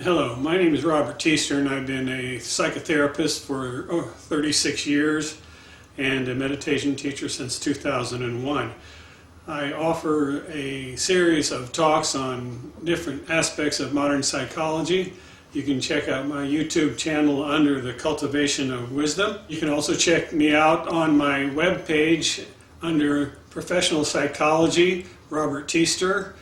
Hello, my name is Robert Teester, and I've been a psychotherapist for 36 years and a meditation teacher since 2001. I offer a series of talks on different aspects of modern psychology. You can check out my YouTube channel under the Cultivation of Wisdom. You can also check me out on my webpage under Professional Psychology, Robert Teester,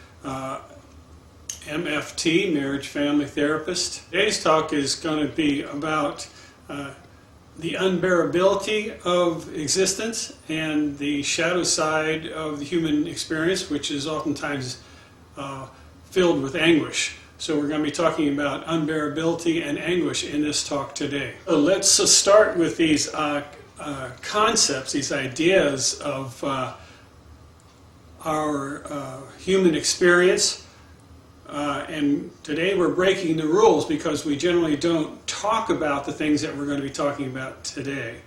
MFT, Marriage Family Therapist. Today's talk is going to be about the unbearability of existence and the shadow side of the human experience, which is oftentimes filled with anguish. So we're going to be talking about unbearability and anguish in this talk today. So let's start with these concepts, these ideas of our human experience. And today we're breaking the rules because we generally don't talk about the things that we're going to be talking about today.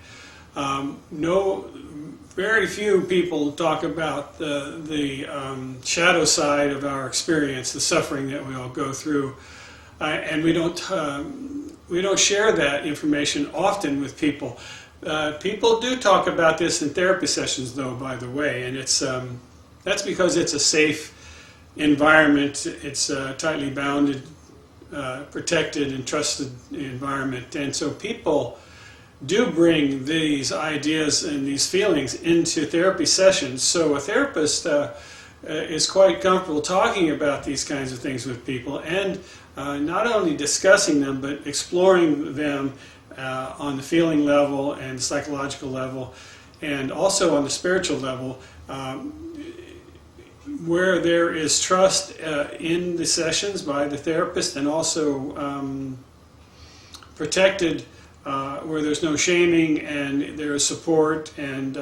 Very few people talk about the shadow side of our experience, the suffering that we all go through, and we don't share that information often with people. People do talk about this in therapy sessions, though, by the way, and that's because it's a safe environment. It's a tightly bounded, protected and trusted environment, and so people do bring these ideas and these feelings into therapy sessions. So a therapist is quite comfortable talking about these kinds of things with people, and not only discussing them but exploring them on the feeling level and psychological level, and also on the spiritual level, where there is trust in the sessions by the therapist, and also protected where there's no shaming and there is support, and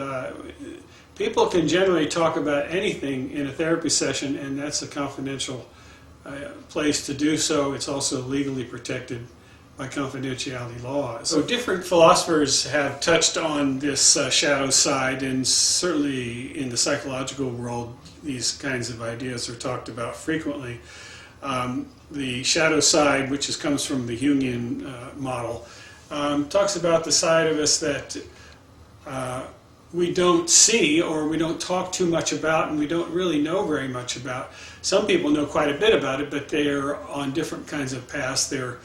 people can generally talk about anything in a therapy session, and that's a confidential place to do so. It's also legally protected by confidentiality laws. So different philosophers have touched on this shadow side, and certainly in the psychological world these kinds of ideas are talked about frequently. The shadow side, which comes from the Jungian model, talks about the side of us that we don't see, or we don't talk too much about, and we don't really know very much about. Some people know quite a bit about it, but they are on different kinds of paths. They've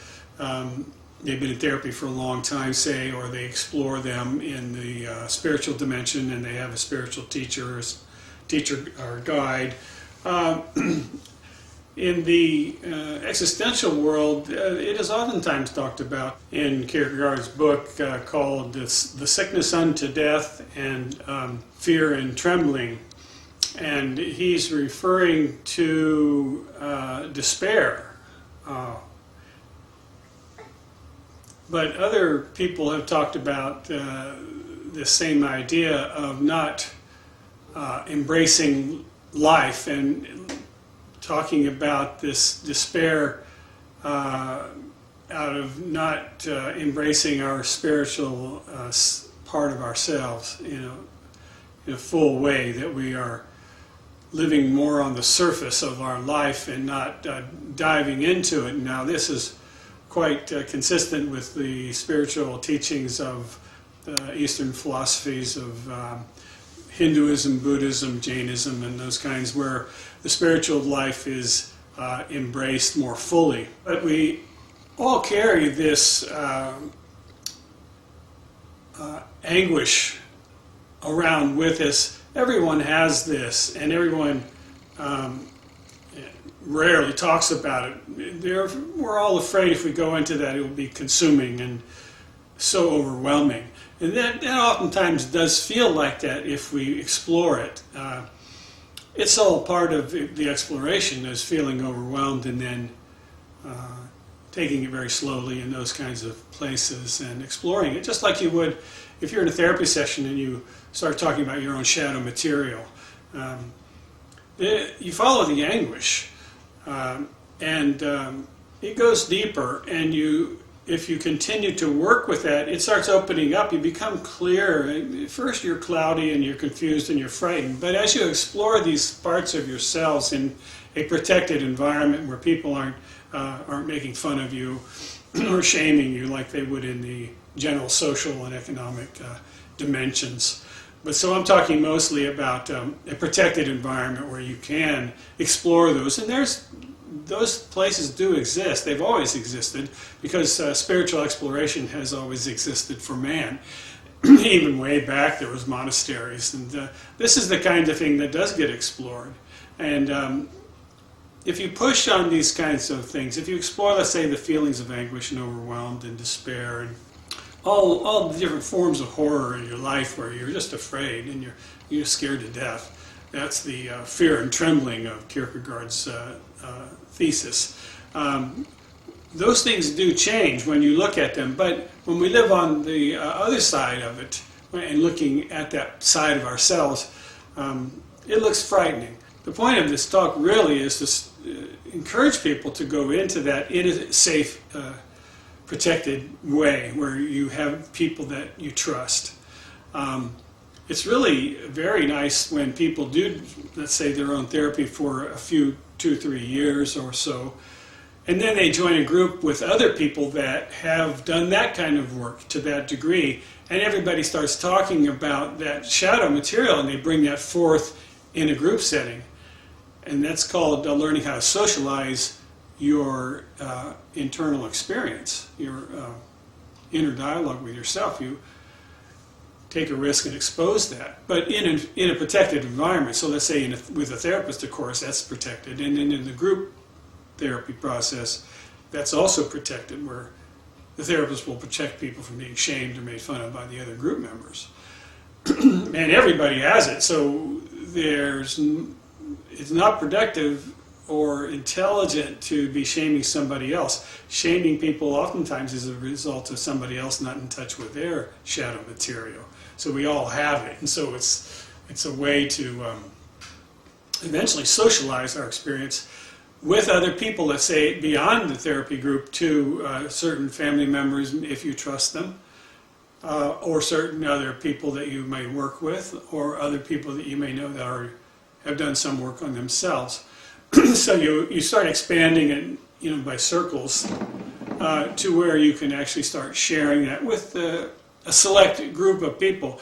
been in therapy for a long time, say, or they explore them in the spiritual dimension, and they have a spiritual teacher or guide. In the existential world, it is oftentimes talked about in Kierkegaard's book called The Sickness Unto Death and Fear and Trembling. And he's referring to despair. But other people have talked about the same idea of not embracing life, and talking about this despair out of not embracing our spiritual part of ourselves, in a full way, that we are living more on the surface of our life and not diving into it. Now, this is quite consistent with the spiritual teachings of Eastern philosophies of Hinduism, Buddhism, Jainism, and those kinds, where the spiritual life is embraced more fully. But we all carry this anguish around with us. Everyone has this, and everyone rarely talks about it. We're all afraid if we go into that it will be consuming and so overwhelming. And that oftentimes does feel like that if we explore it. It's all part of the exploration, is feeling overwhelmed and then taking it very slowly in those kinds of places and exploring it, just like you would if you're in a therapy session and you start talking about your own shadow material. You follow the anguish, and it goes deeper, and if you continue to work with that, it starts opening up. You become clear. At first you're cloudy and you're confused and you're frightened, but as you explore these parts of yourselves in a protected environment where people aren't aren't making fun of you or shaming you like they would in the general social and economic dimensions. But so I'm talking mostly about a protected environment where you can explore those. And those places do exist. They've always existed because spiritual exploration has always existed for man. Even way back there was monasteries. And this is the kind of thing that does get explored. And if you push on these kinds of things, if you explore, let's say, the feelings of anguish and overwhelmed and despair and all the different forms of horror in your life where you're just afraid and you're scared to death. That's the fear and trembling of Kierkegaard's thesis. Those things do change when you look at them, but when we live on the other side of it and looking at that side of ourselves, it looks frightening. The point of this talk really is to encourage people to go into that in a safe, protected way where you have people that you trust. It's really very nice when people do, let's say, their own therapy for a few, 2-3 years or so, and then they join a group with other people that have done that kind of work to that degree, and everybody starts talking about that shadow material, and they bring that forth in a group setting. And that's called learning how to socialize your internal experience, your inner dialogue with yourself. You take a risk and expose that, but in a protected environment. So let's say with a therapist, of course, that's protected, and then in the group therapy process, that's also protected, where the therapist will protect people from being shamed or made fun of by the other group members. And everybody has it, so it's not productive or intelligent to be shaming somebody else. Shaming people oftentimes is a result of somebody else not in touch with their shadow material. So we all have it, and so it's a way to eventually socialize our experience with other people, let's say beyond the therapy group, to certain family members if you trust them, or certain other people that you may work with, or other people that you may know that have done some work on themselves. So you start expanding it, by circles to where you can actually start sharing that with a select group of people.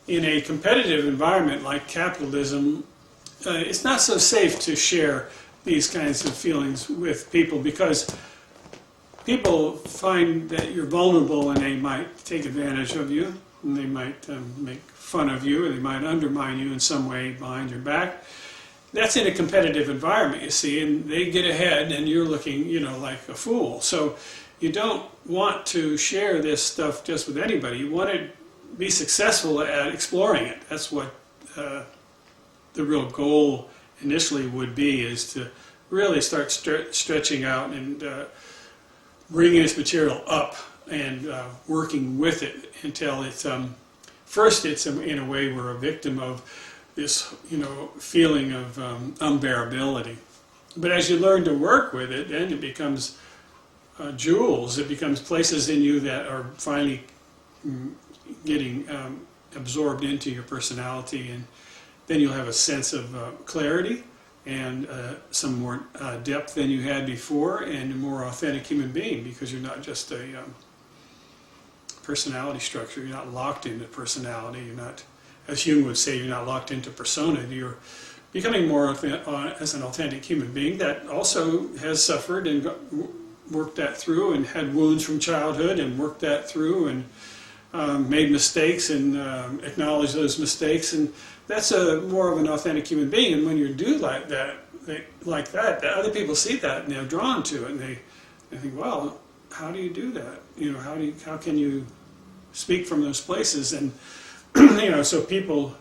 In a competitive environment like capitalism, it's not so safe to share these kinds of feelings with people because people find that you're vulnerable and they might take advantage of you, and they might make fun of you, or they might undermine you in some way behind your back. That's in a competitive environment, you see, and they get ahead and you're looking, like a fool. So you don't want to share this stuff just with anybody. You want to be successful at exploring it. That's what the real goal initially would be, is to really start stretching out and bringing this material up and working with it until it's, first it's in a way we're a victim of this, feeling of unbearability. But as you learn to work with it, then it becomes jewels. It becomes places in you that are finally getting absorbed into your personality, and then you'll have a sense of clarity and some more depth than you had before, and a more authentic human being, because you're not just a personality structure. You're not locked into personality. You're not, as Jung would say, you're not locked into persona. You're becoming more as an authentic human being that also has suffered and worked that through, and had wounds from childhood and worked that through, and made mistakes and acknowledged those mistakes. And that's more of an authentic human being. And when you do like that, other people see that and they're drawn to it, and they think, well, how do you do that? How can you speak from those places? And so people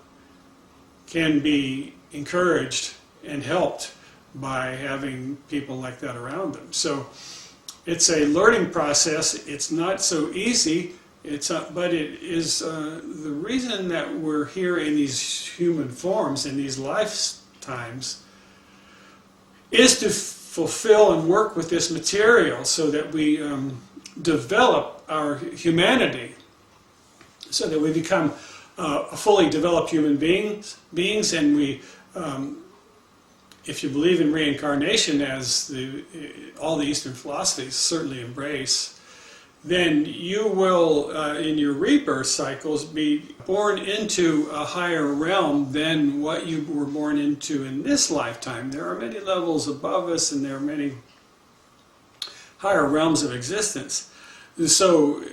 can be encouraged and helped by having people like that around them. So it's a learning process. It's not so easy. But it is the reason that we're here in these human forms, in these lifetimes, is to fulfill and work with this material so that we develop our humanity, so that we become a fully developed human beings, and we if you believe in reincarnation, as all the Eastern philosophies certainly embrace, then you will, in your rebirth cycles, be born into a higher realm than what you were born into in this lifetime. There are many levels above us, and there are many higher realms of existence. And so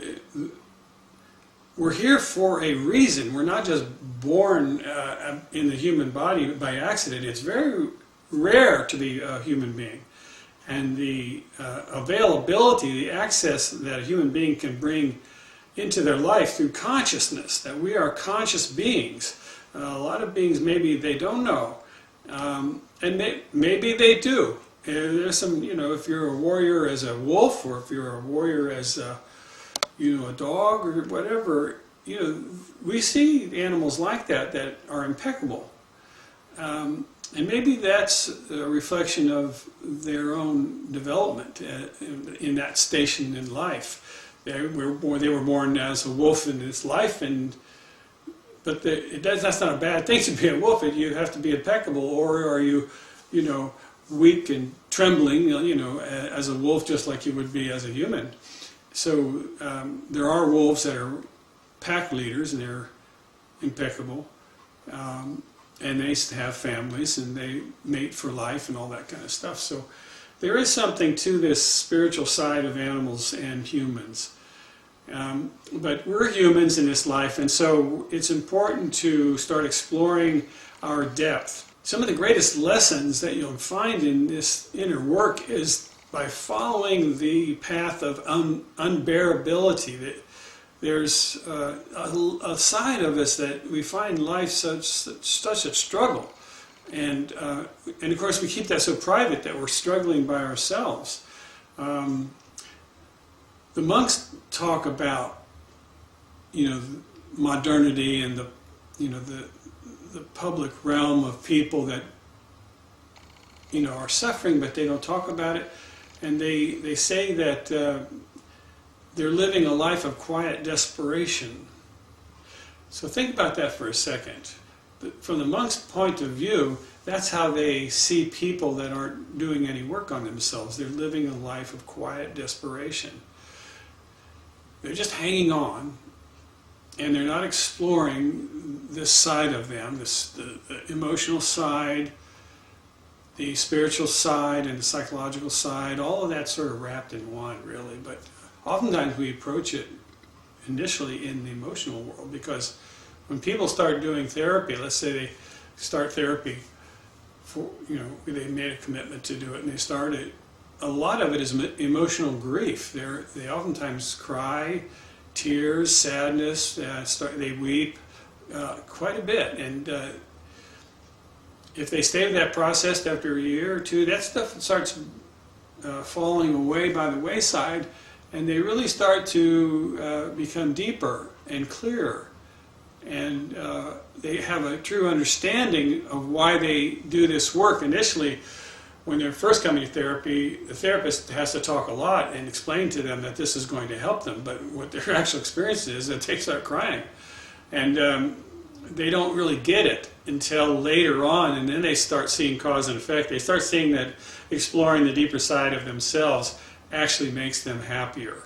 we're here for a reason. We're not just born in the human body by accident. It's very rare to be a human being. And the availability, the access that a human being can bring into their life through consciousness, that we are conscious beings. A lot of beings, maybe they don't know. And maybe they do. There's some, if you're a warrior as a wolf, or if you're a warrior as a dog or whatever, we see animals like that are impeccable. And maybe that's a reflection of their own development in that station in life. They were born as a wolf in this life, but that's not a bad thing to be a wolf. You have to be impeccable, or are you, weak and trembling, as a wolf, just like you would be as a human. So there are wolves that are pack leaders, and they're impeccable. And they have families, and they mate for life and all that kind of stuff. So there is something to this spiritual side of animals and humans. But we're humans in this life, and so it's important to start exploring our depth. Some of the greatest lessons that you'll find in this inner work is by following the path of unbearability. There's a side of us that we find life such a struggle, and of course we keep that so private that we're struggling by ourselves. The monks talk about modernity and the public realm of people that are suffering, but they don't talk about it, and they say that. They're living a life of quiet desperation. So think about that for a second. From the monk's point of view, that's how they see people that aren't doing any work on themselves. They're living a life of quiet desperation. They're just hanging on, and they're not exploring this side of them, the emotional side, the spiritual side, and the psychological side. All of that sort of wrapped in one, really. But oftentimes we approach it initially in the emotional world, because when people start doing therapy, let's say they start therapy for, they made a commitment to do it and they started, a lot of it is emotional grief. They oftentimes cry, tears, sadness, they weep quite a bit. And if they stay with that process after a year or two, that stuff starts falling away by the wayside. And they really start to become deeper and clearer. And they have a true understanding of why they do this work. Initially, when they're first coming to therapy, the therapist has to talk a lot and explain to them that this is going to help them. But what their actual experience is that they start crying. And they don't really get it until later on. And then they start seeing cause and effect. They start seeing that exploring the deeper side of themselves actually makes them happier.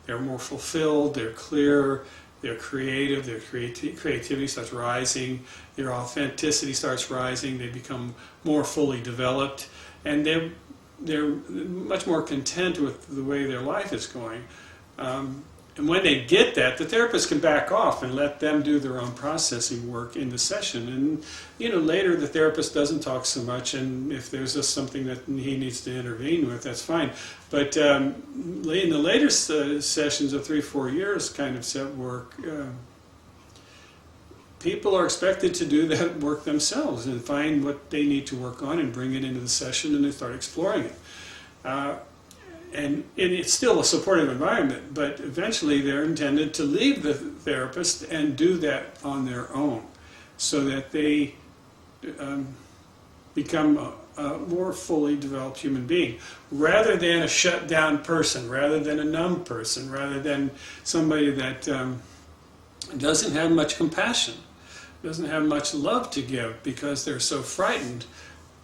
They're more fulfilled, they're clearer, they're creative, their creativity starts rising, their authenticity starts rising, they become more fully developed, and they're much more content with the way their life is going. And when they get that, the therapist can back off and let them do their own processing work in the session. And later the therapist doesn't talk so much, and if there's just something that he needs to intervene with, that's fine. But in the later sessions of 3-4 years kind of set work, people are expected to do that work themselves and find what they need to work on and bring it into the session, and they start exploring it. And it's still a supportive environment, but eventually they're intended to leave the therapist and do that on their own, so that they become a more fully developed human being, rather than a shut down person, rather than a numb person, rather than somebody that doesn't have much compassion, doesn't have much love to give, because they're so frightened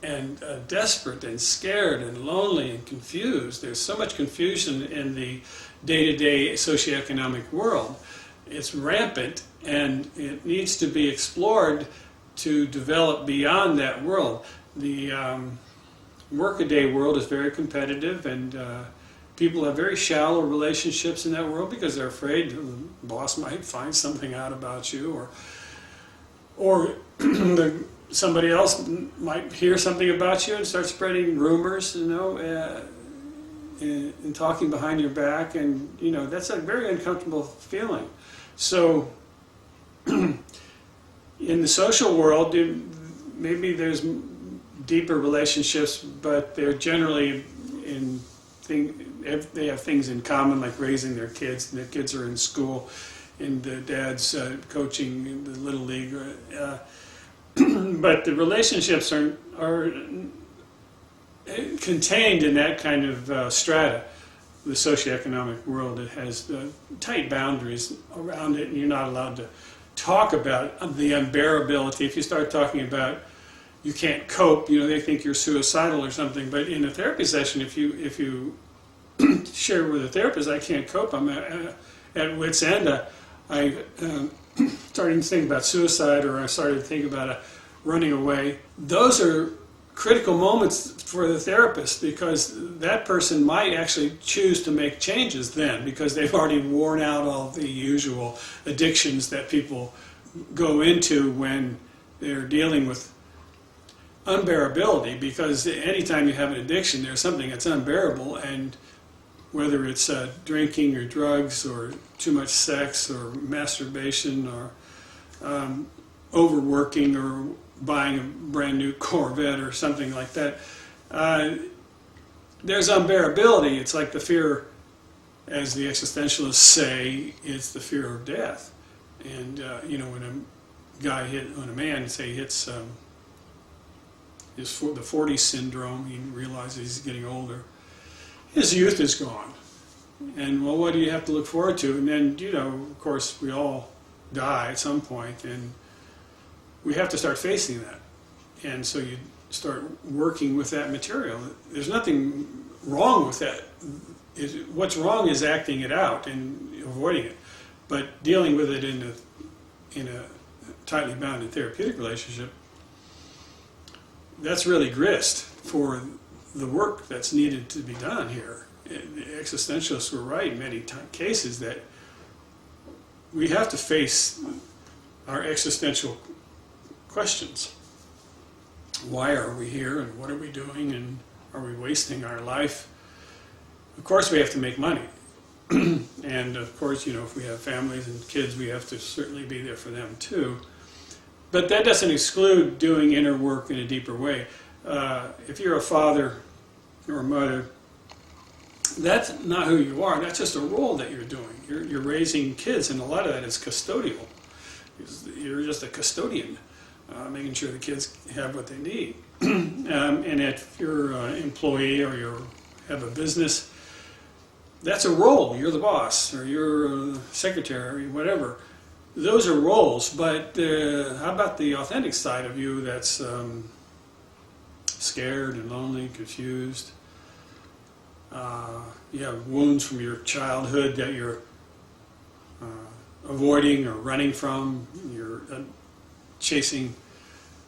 desperate and scared and lonely and confused. There's so much confusion in the day-to-day socioeconomic world. It's rampant, and it needs to be explored to develop beyond that world. The workaday world is very competitive, and people have very shallow relationships in that world because they're afraid the boss might find something out about you, or somebody else might hear something about you and start spreading rumors, and talking behind your back, and that's a very uncomfortable feeling. So in the social world, maybe there's deeper relationships, but they're generally they have things in common, like raising their kids, and their kids are in school, and the dad's coaching in the Little League. But the relationships are contained in that kind of strata. The socioeconomic world, it has tight boundaries around it, and you're not allowed to talk about the unbearability. If you start talking about you can't cope, they think you're suicidal or something. But in a therapy session, if you share with a therapist, I can't cope, I'm at wit's end, I started to think about suicide, or I started to think about running away. Those are critical moments for the therapist, because that person might actually choose to make changes then, because they've already worn out all the usual addictions that people go into when they're dealing with unbearability. Because anytime you have an addiction, there's something that's unbearable, and whether it's drinking or drugs or too much sex or masturbation or overworking or buying a brand new Corvette or something like that, there's unbearability. It's like the fear, as the existentialists say, it's the fear of death. And when a man hits the 40 syndrome, he realizes he's getting older. His youth is gone. And well, what do you have to look forward to? And then, of course, we all die at some point, and we have to start facing that. And so you start working with that material. There's nothing wrong with that. What's wrong is acting it out and avoiding it. But dealing with it in a tightly bounded therapeutic relationship, that's really grist for the work that's needed to be done here. The existentialists were right in many cases that we have to face our existential questions. Why are we here, and what are we doing, and are we wasting our life? Of course we have to make money. And of course, if we have families and kids, we have to certainly be there for them too. But that doesn't exclude doing inner work in a deeper way. If you're a father or a mother, that's not who you are. That's just a role that you're doing. You're raising kids, and a lot of that is custodial. You're just a custodian, making sure the kids have what they need. And if you're an employee or you have a business, that's a role. You're the boss, or you're a secretary, or whatever. Those are roles, but how about the authentic side of you that's scared and lonely, confused? You have wounds from your childhood that you're avoiding or running from. You're chasing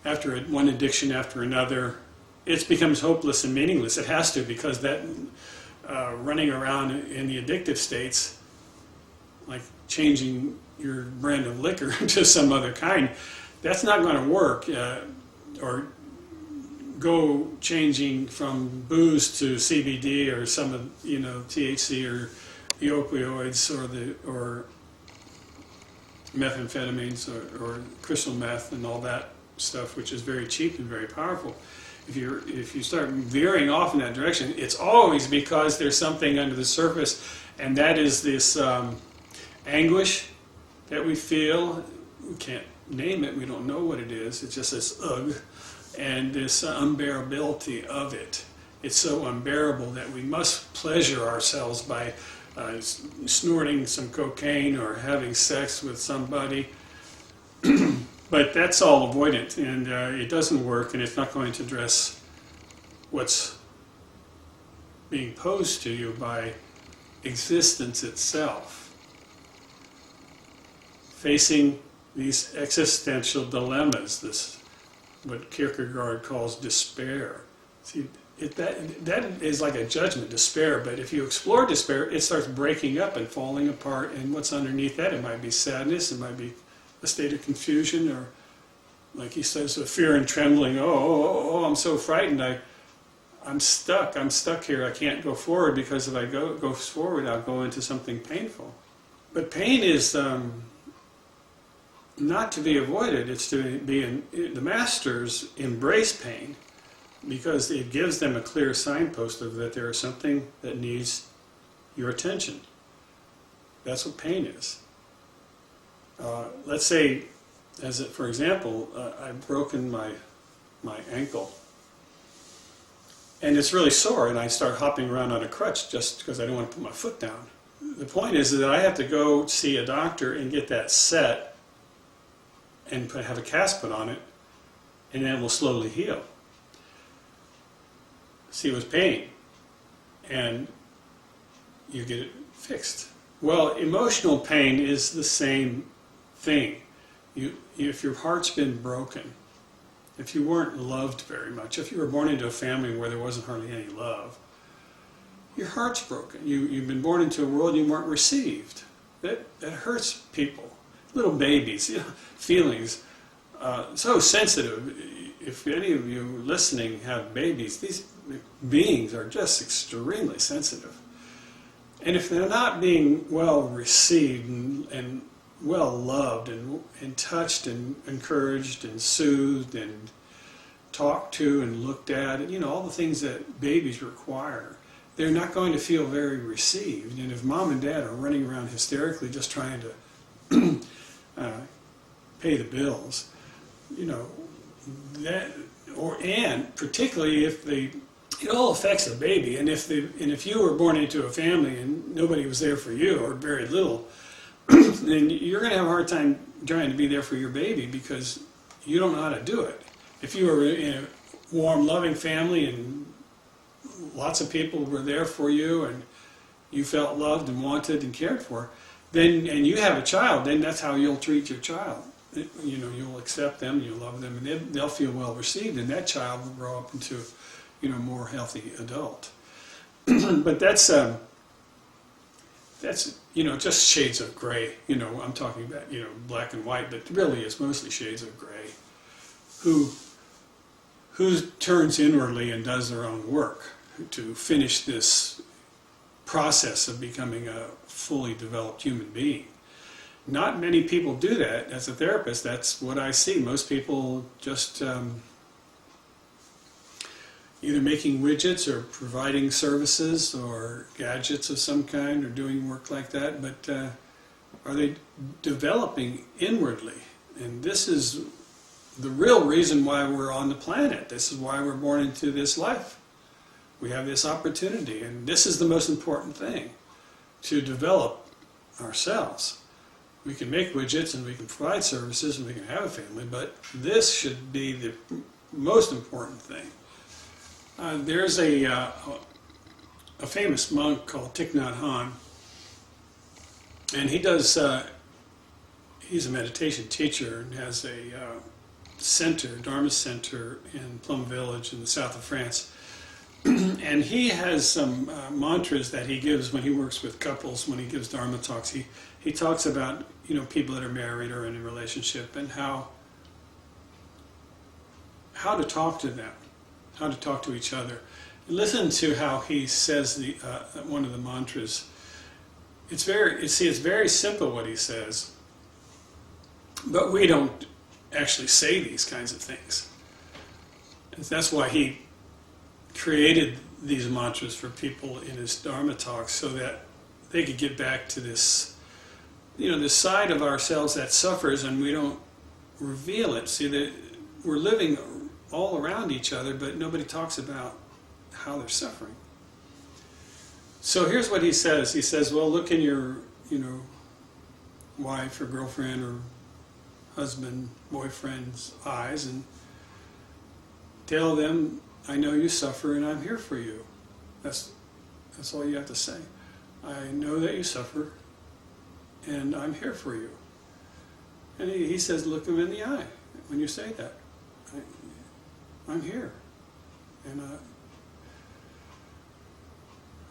after one addiction after another. It becomes hopeless and meaningless. It has to, because that running around in the addictive states, like changing your brand of liquor to some other kind, that's not going to work. Or go changing from booze to CBD or some of THC or the opioids or methamphetamines or crystal meth and all that stuff, which is very cheap and very powerful. If you start veering off in that direction, it's always because there's something under the surface, and that is this anguish that we feel. We can't name it. We don't know what it is. It's just this ugh, and this unbearability of it. It's so unbearable that we must pleasure ourselves by snorting some cocaine or having sex with somebody. But that's all avoidant, and it doesn't work, and it's not going to address what's being posed to you by existence itself, facing these existential dilemmas, this what Kierkegaard calls despair. See, that is like a judgment, despair, but if you explore despair, it starts breaking up and falling apart, and what's underneath that, it might be sadness, it might be a state of confusion, or like he says, a fear and trembling, oh, I'm so frightened, I'm stuck here, I can't go forward, because if I go forward, I'll go into something painful. But pain is not to be avoided, it's to be the masters embrace pain, because it gives them a clear signpost of that there is something that needs your attention. That's what pain is. Let's say, for example, I've broken my ankle, and it's really sore, and I start hopping around on a crutch just because I don't want to put my foot down. The point is that I have to go see a doctor and get that set and have a cast put on it, and then it will slowly heal. See, it was pain, and you get it fixed. Well, emotional pain is the same thing. If your heart's been broken, if you weren't loved very much, if you were born into a family where there wasn't hardly any love, your heart's broken. You've been born into a world you weren't received. That hurts people. Little babies, feelings, so sensitive. If any of you listening have babies, these beings are just extremely sensitive. And if they're not being well received and well loved and touched and encouraged and soothed and talked to and looked at, and all the things that babies require, they're not going to feel very received. And if mom and dad are running around hysterically just trying to pay the bills, and particularly if it all affects the baby, and if you were born into a family and nobody was there for you, or very little, then you're going to have a hard time trying to be there for your baby, because you don't know how to do it. If you were in a warm, loving family and lots of people were there for you and you felt loved and wanted and cared for, and you have a child, then that's how you'll treat your child. You'll accept them, you'll love them, and they'll feel well received, and that child will grow up into a more healthy adult. But that's just shades of gray. I'm talking about black and white, but really it's mostly shades of gray. Who turns inwardly and does their own work to finish this process of becoming a fully developed human being. Not many people do that. As a therapist, that's what I see. Most people just either making widgets or providing services or gadgets of some kind or doing work like that, but are they developing inwardly? And this is the real reason why we're on the planet. This is why we're born into this life. We have this opportunity, and this is the most important thing, to develop ourselves. We can make widgets and we can provide services and we can have a family, but this should be the most important thing. There's a famous monk called Thich Nhat Hanh, and he's a meditation teacher and has a Dharma center in Plum Village in the south of France. And he has some mantras that he gives when he works with couples, when he gives Dharma talks. He talks about people that are married or in a relationship, and how to talk to them, how to talk to each other. And listen to how he says one of the mantras. It's very simple what he says, but we don't actually say these kinds of things. And that's why he created these mantras for people in his Dharma talks, so that they could get back to this, this side of ourselves that suffers, and we don't reveal it. See, that we're living all around each other, but nobody talks about how they're suffering. So here's what he says. He says, well, look in your, wife or girlfriend or husband, boyfriend's eyes, and tell them I know you suffer and I'm here for you. That's all you have to say. I know that you suffer and I'm here for you. And he says, look him in the eye when you say that. I'm here. And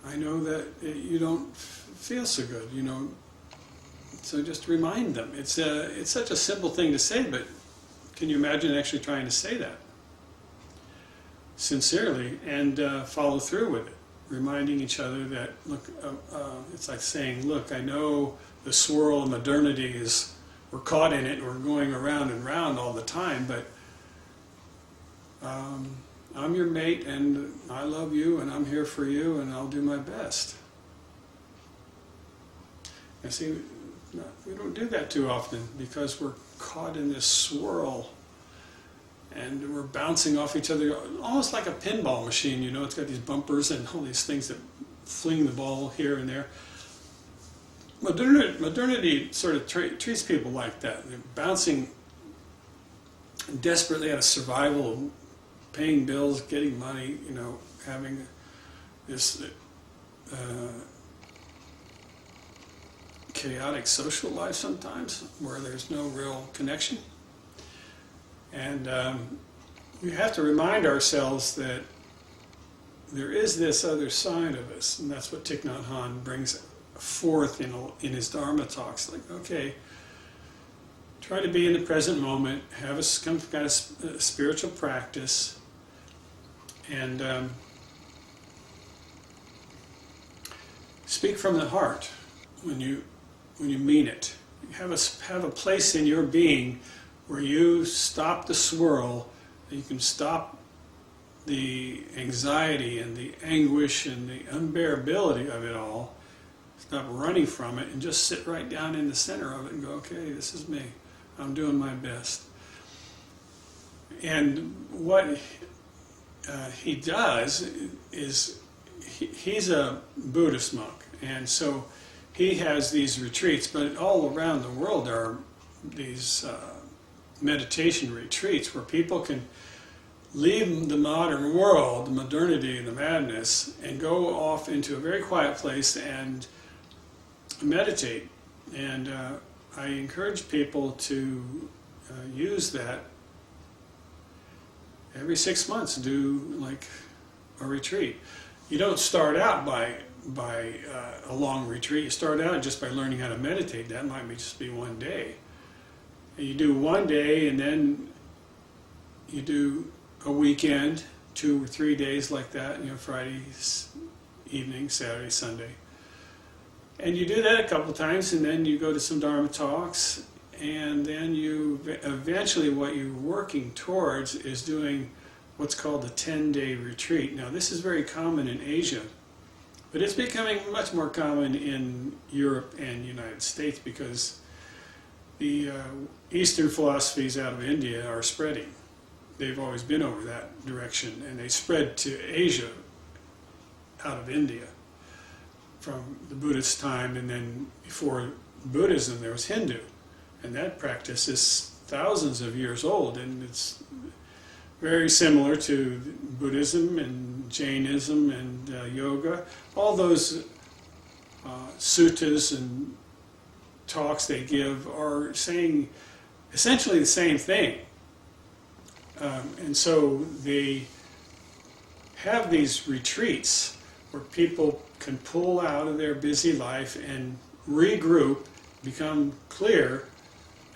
I know that you don't feel so good, you know. So just remind them. It's such a simple thing to say, but can you imagine actually trying to say that sincerely and follow through with it? Reminding each other that, look, it's like saying, look, I know the swirl of modernity is, we're caught in it and we're going around and round all the time, but I'm your mate and I love you and I'm here for you and I'll do my best. And see, we don't do that too often because we're caught in this swirl and we're bouncing off each other, almost like a pinball machine, you know. It's got these bumpers and all these things that fling the ball here and there. Modernity sort of treats people like that. They're bouncing desperately out of survival, paying bills, getting money, you know, having this chaotic social life sometimes where there's no real connection. And we have to remind ourselves that there is this other side of us, and that's what Thich Nhat Hanh brings forth in his Dharma talks. Like, okay, try to be in the present moment, have some kind of spiritual practice, and speak from the heart when you mean it. Have a place in your being where you stop the swirl, you can stop the anxiety and the anguish and the unbearability of it all, stop running from it, and just sit right down in the center of it and go, okay, this is me. I'm doing my best. And what he does is, he's a Buddhist monk, and so he has these retreats, but all around the world there are these meditation retreats where people can leave the modern world, the modernity and the madness, and go off into a very quiet place and meditate. And I encourage people to use that every 6 months. Do like a retreat. You don't start out by a long retreat. You start out just by learning how to meditate. That might just be one day. And you do one day, and then you do a weekend, 2 or 3 days like that, you know, Friday evening, Saturday, Sunday. And you do that a couple times, and then you go to some Dharma talks, and then you eventually what you're working towards is doing what's called a 10-day retreat. Now, this is very common in Asia, but it's becoming much more common in Europe and the United States because the Eastern philosophies out of India are spreading. They've always been over that direction, and they spread to Asia out of India from the Buddhist time, and then before Buddhism there was Hindu, and that practice is thousands of years old, and it's very similar to Buddhism and Jainism and yoga. All those suttas and talks they give are saying essentially the same thing. And so they have these retreats where people can pull out of their busy life and regroup, become clear,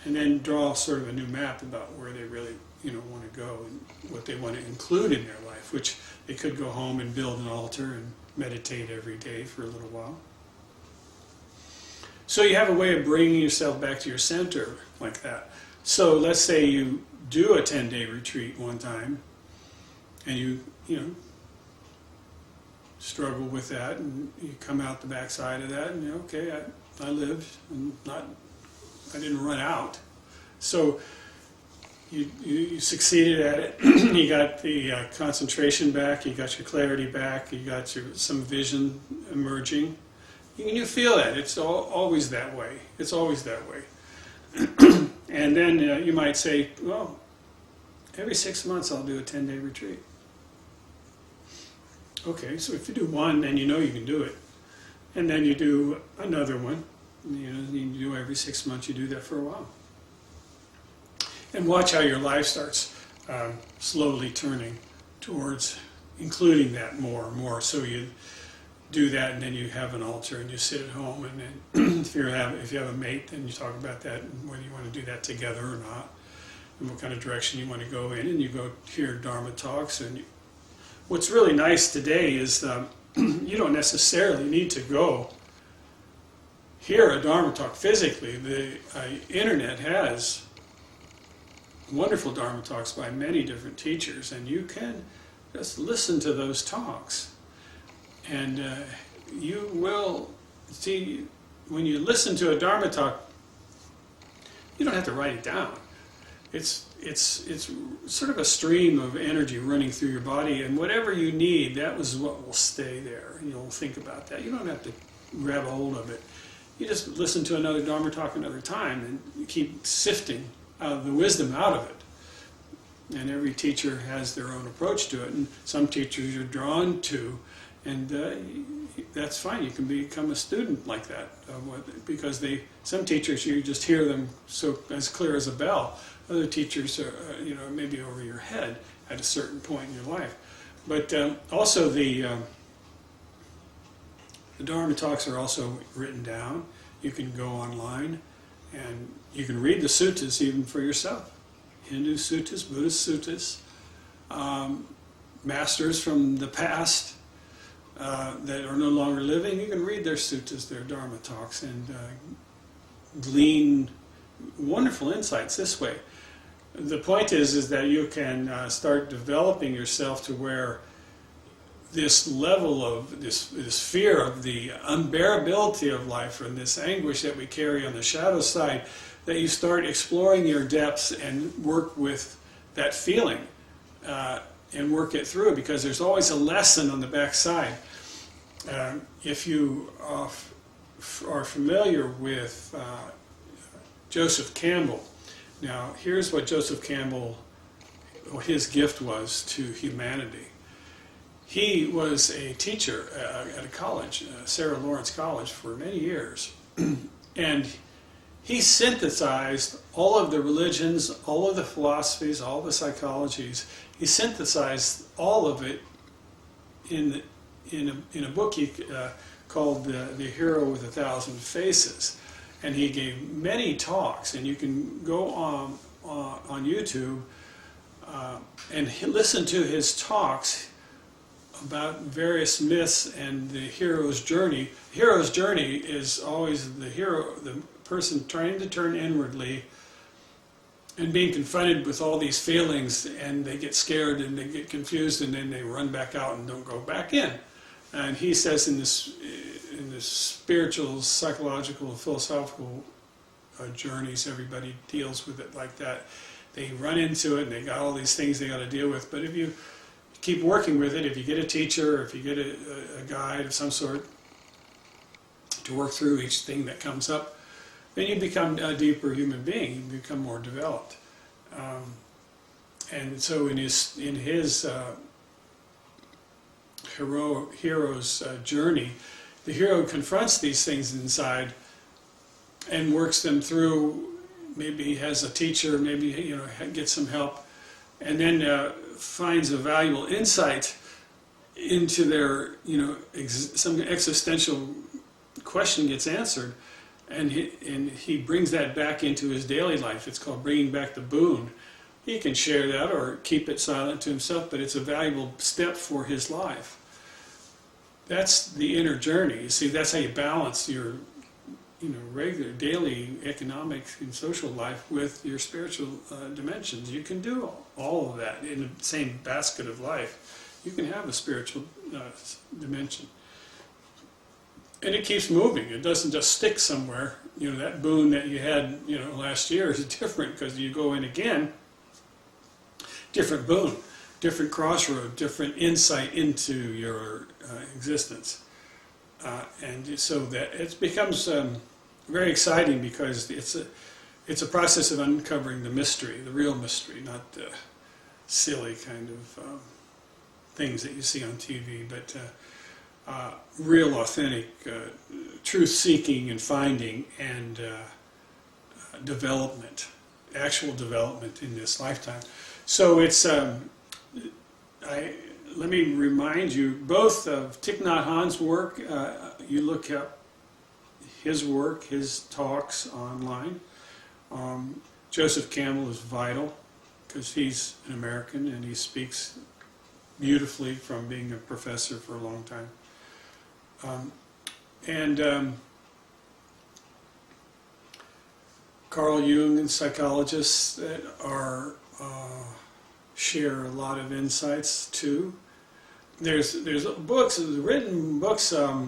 and then draw sort of a new map about where they really, you know, want to go and what they want to include in their life, which they could go home and build an altar and meditate every day for a little while. So you have a way of bringing yourself back to your center like that. So let's say you do a 10-day retreat one time, and you struggle with that, and you come out the backside of that, and you know, okay, I lived, and I didn't run out. So you succeeded at it. You got the concentration back, you got your clarity back, you got some vision emerging. You feel that. It's always that way. It's always that way. And then you might say, well, every 6 months I'll do a 10-day retreat. Okay, so if you do one, then you know you can do it. And then you do another one. You do every 6 months, you do that for a while. And watch how your life starts slowly turning towards including that more and more. So you do that, and then you have an altar, and you sit at home, and then if you have a mate, then you talk about that, and whether you want to do that together or not, and what kind of direction you want to go in, and you go hear Dharma talks. And what's really nice today is you don't necessarily need to go hear a Dharma talk physically. The internet has wonderful Dharma talks by many different teachers, and you can just listen to those talks. And you will see, when you listen to a Dharma talk, you don't have to write it down. It's sort of a stream of energy running through your body, and whatever you need, that was what will stay there. And you'll think about that. You don't have to grab a hold of it. You just listen to another Dharma talk another time, and you keep sifting the wisdom out of it. And every teacher has their own approach to it, and some teachers you're drawn to, and that's fine. You can become a student like that, because some teachers, you just hear them so as clear as a bell. Other teachers are, maybe over your head at a certain point in your life. But also the Dharma talks are also written down. You can go online and you can read the suttas even for yourself. Hindu suttas, Buddhist suttas, masters from the past that are no longer living, you can read their suttas, their Dharma talks, and glean wonderful insights this way. The point is that you can start developing yourself to where this level of this fear of the unbearability of life and this anguish that we carry on the shadow side, that you start exploring your depths and work with that feeling and work it through, because there's always a lesson on the backside. If you are familiar with Joseph Campbell, now here's what Joseph Campbell, his gift was to humanity. He was a teacher at a college, Sarah Lawrence College, for many years. And he synthesized all of the religions, all of the philosophies, all the psychologies. He synthesized all of it in a book called The Hero with 1,000 Faces. And he gave many talks, and you can go on YouTube and listen to his talks about various myths and the hero's journey. The hero's journey is always the hero, the person trying to turn inwardly and being confronted with all these feelings, and they get scared and they get confused, and then they run back out and don't go back in. And he says in this spiritual, psychological, philosophical journeys, everybody deals with it like that. They run into it and they got all these things they got to deal with. But if you keep working with it, if you get a teacher, or if you get a guide of some sort to work through each thing that comes up, then you become a deeper human being. You become more developed. And so in his hero's journey, the hero confronts these things inside and works them through. Maybe he has a teacher, maybe gets some help, and then finds a valuable insight into their some existential question gets answered, and he brings that back into his daily life. It's called bringing back the boon. He can share that or keep it silent to himself, but it's a valuable step for his life. That's the inner journey. You see, that's how you balance your regular daily economic and social life with your spiritual dimensions. You can do all of that in the same basket of life. You can have a spiritual dimension. And it keeps moving. It doesn't just stick somewhere. That boon that you had last year is different because you go in again, different boon, different crossroad, different insight into your existence. And so that it becomes very exciting, because it's a process of uncovering the mystery, the real mystery, not the silly kind of things that you see on TV, but real, authentic truth-seeking and finding and development, actual development in this lifetime. So it's, let me remind you both of Thich Nhat Hanh's work. You look up his work, his talks online. Joseph Campbell is vital because he's an American and he speaks beautifully from being a professor for a long time. Carl Jung and psychologists that are share a lot of insights too. There's books, written books are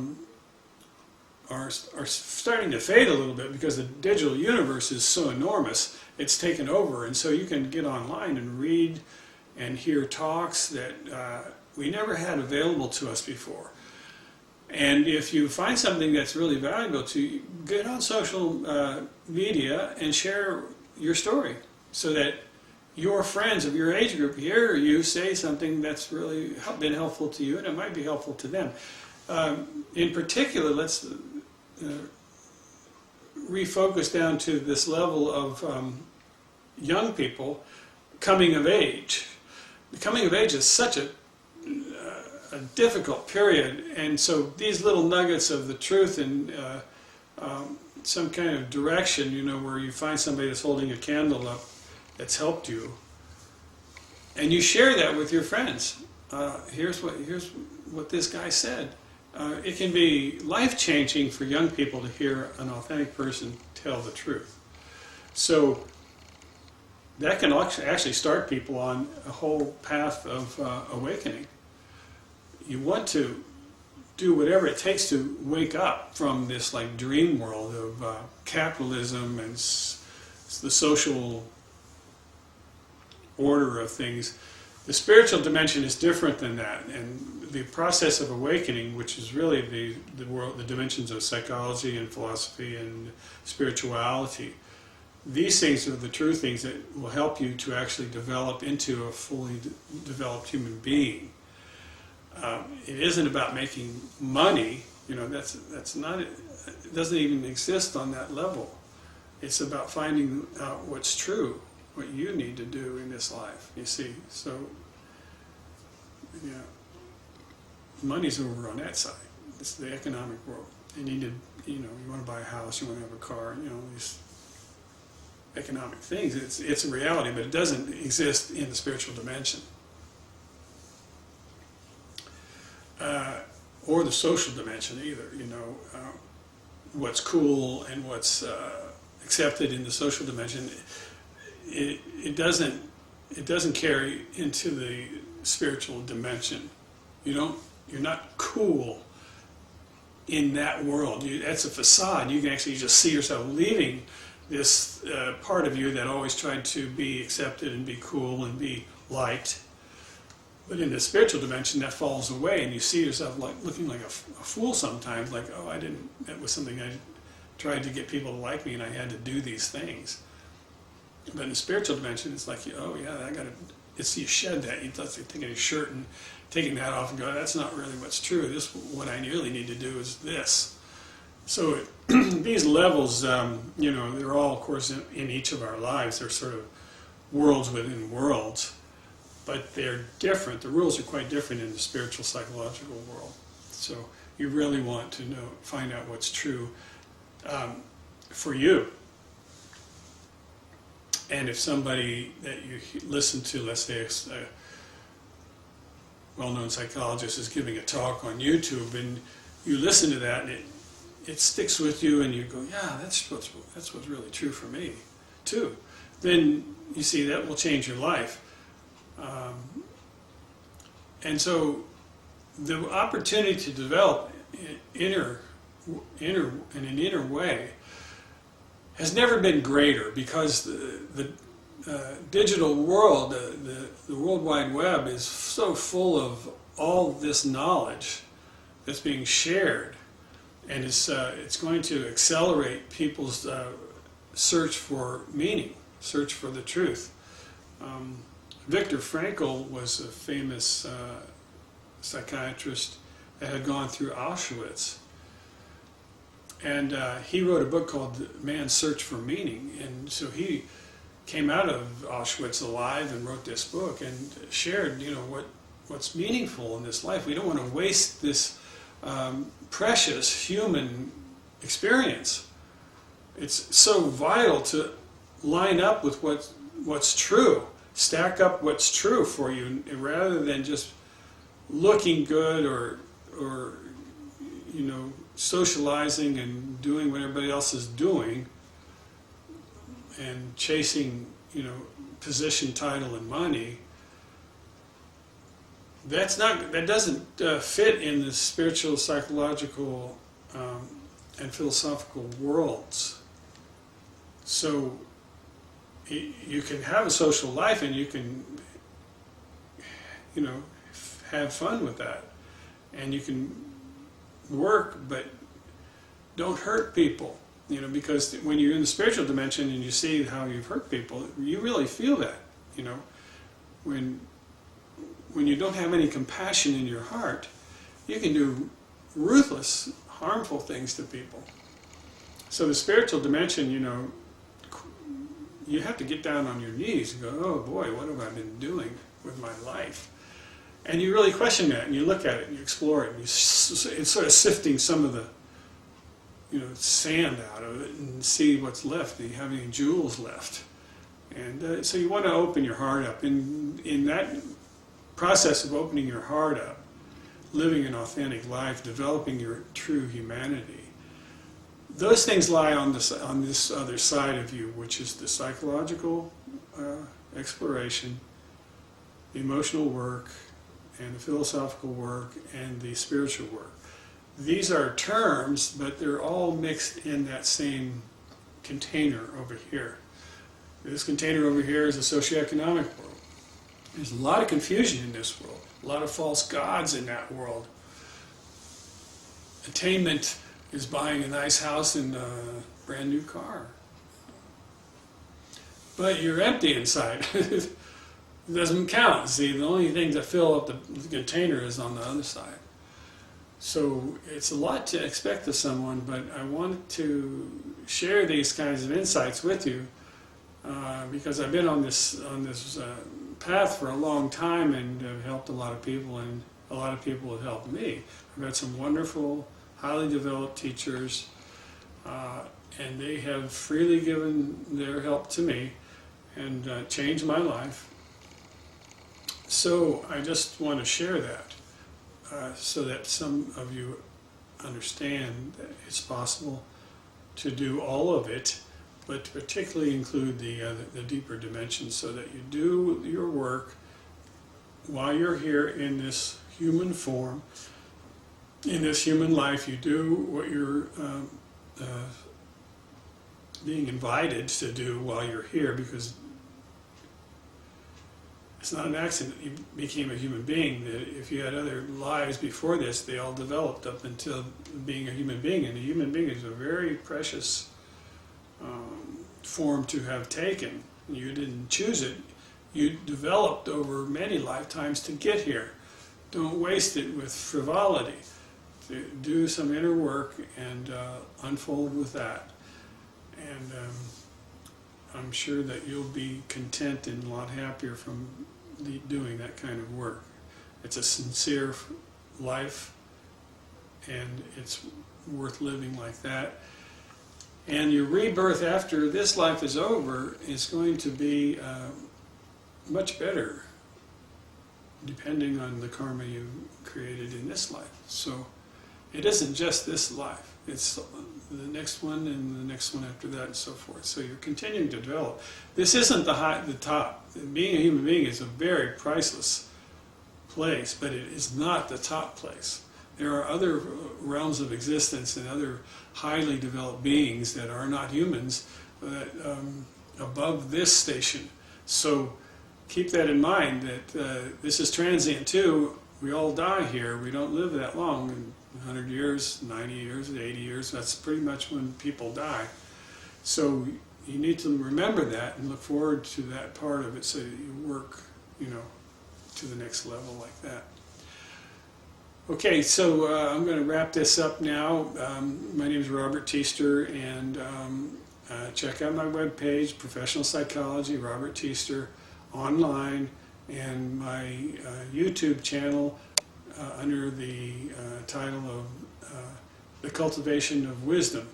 starting to fade a little bit because the digital universe is so enormous. It's taken over, and so you can get online and read and hear talks that we never had available to us before. And if you find something that's really valuable to you, get on social media and share your story so that your friends of your age group hear you say something that's really been helpful to you, and it might be helpful to them. In particular, let's refocus down to this level of young people coming of age. The coming of age is such a difficult period, and so these little nuggets of the truth and some kind of direction, you know, where you find somebody that's holding a candle up that's helped you, and you share that with your friends. Here's what this guy said. It can be life-changing for young people to hear an authentic person tell the truth. So that can actually start people on a whole path of awakening. You want to do whatever it takes to wake up from this like dream world of capitalism and the social order of things. The spiritual dimension is different than that, and the process of awakening, which is really the dimensions of psychology and philosophy and spirituality, these things are the true things that will help you to actually develop into a fully developed human being. It isn't about making money, you know, that's not, it doesn't even exist on that level. It's about finding out what's true, what you need to do in this life, you see. So, yeah, money's over on that side. It's the economic world. You need to, you know, you want to buy a house, you want to have a car, you know, these economic things. It's a reality, but it doesn't exist in the spiritual dimension. Or the social dimension either, you know. What's cool and what's accepted in the social dimension, it doesn't carry into the spiritual dimension. You're not cool in that world. That's a facade. You can actually just see yourself leaving this part of you that always tried to be accepted and be cool and be liked. But in the spiritual dimension, that falls away, and you see yourself like looking like a fool sometimes. Like, oh, that was something I tried to get people to like me, and I had to do these things. But in the spiritual dimension, it's like, oh yeah, it's you shed that. It's like taking a shirt and taking that off and go, that's not really what's true. What I really need to do is this. So these levels, you know, they're all, of course, in each of our lives. They're sort of worlds within worlds, but they're different. The rules are quite different in the spiritual, psychological world. So you really want to find out what's true for you. And if somebody that you listen to, let's say a well-known psychologist is giving a talk on YouTube, and you listen to that, and it sticks with you, and you go, yeah, that's what's really true for me, too. Then you see that will change your life. And so the opportunity to develop in an inner way has never been greater, because the digital world, the World Wide Web, is so full of all this knowledge that's being shared, and it's going to accelerate people's search for meaning, search for the truth. Viktor Frankl was a famous psychiatrist that had gone through Auschwitz. And he wrote a book called Man's Search for Meaning. And so he came out of Auschwitz alive and wrote this book and shared, what's meaningful in this life. We don't want to waste this precious human experience. It's so vital to line up with what's true, stack up what's true for you, rather than just looking good or socializing and doing what everybody else is doing and chasing, position, title, and money. That doesn't fit in the spiritual, psychological, and philosophical worlds. So you can have a social life and you can, have fun with that, and you can work, but don't hurt people. Because when you're in the spiritual dimension and you see how you've hurt people, you really feel that. When you don't have any compassion in your heart, you can do ruthless, harmful things to people. So the spiritual dimension, you have to get down on your knees and go, oh boy, what have I been doing with my life? And you really question that, and you look at it, and you explore it, and it's sort of sifting some of the sand out of it and see what's left. Do you have any jewels left? And so you want to open your heart up. In that process of opening your heart up, living an authentic life, developing your true humanity, those things lie on this other side of you, which is the psychological exploration, the emotional work, and the philosophical work, and the spiritual work. These are terms, but they're all mixed in that same container over here. This container over here is a socioeconomic world. There's a lot of confusion in this world, a lot of false gods in that world. Attainment is buying a nice house and a brand new car. But you're empty inside. It doesn't count. See, the only thing to fill up the container is on the other side. So it's a lot to expect of someone, but I wanted to share these kinds of insights with you because I've been on this path for a long time and have helped a lot of people, and a lot of people have helped me. I've had some wonderful, highly developed teachers, and they have freely given their help to me and changed my life. So I just want to share that. So that some of you understand that it's possible to do all of it, but to particularly include the deeper dimensions, so that you do your work while you're here in this human form, in this human life. You do what you're being invited to do while you're here, because it's not an accident you became a human being. That if you had other lives before this, they all developed up until being a human being. And a human being is a very precious form to have taken. You didn't choose it. You developed over many lifetimes to get here. Don't waste it with frivolity. Do some inner work and unfold with that. And I'm sure that you'll be content and a lot happier from doing that kind of work. It's a sincere life, and it's worth living like that. And your rebirth after this life is over is going to be much better, depending on the karma you created in this life. So it isn't just this life. It's the next one and the next one after that and so forth. So you're continuing to develop. This isn't the top. Being a human being is a very priceless place, but it is not the top place. There are other realms of existence and other highly developed beings that are not humans that above this station. So keep that in mind, that this is transient too. We all die here. We don't live that long. 100 years, 90 years, 80 years, that's pretty much when people die. So you need to remember that and look forward to that part of it, so that you work, to the next level like that. Okay, so I'm going to wrap this up now. My name is Robert Teester, and check out my webpage, Professional Psychology, Robert Teester, online, and my YouTube channel under the title of The Cultivation of Wisdom,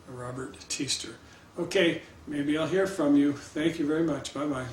Robert Teester. Okay, maybe I'll hear from you. Thank you very much. Bye-bye.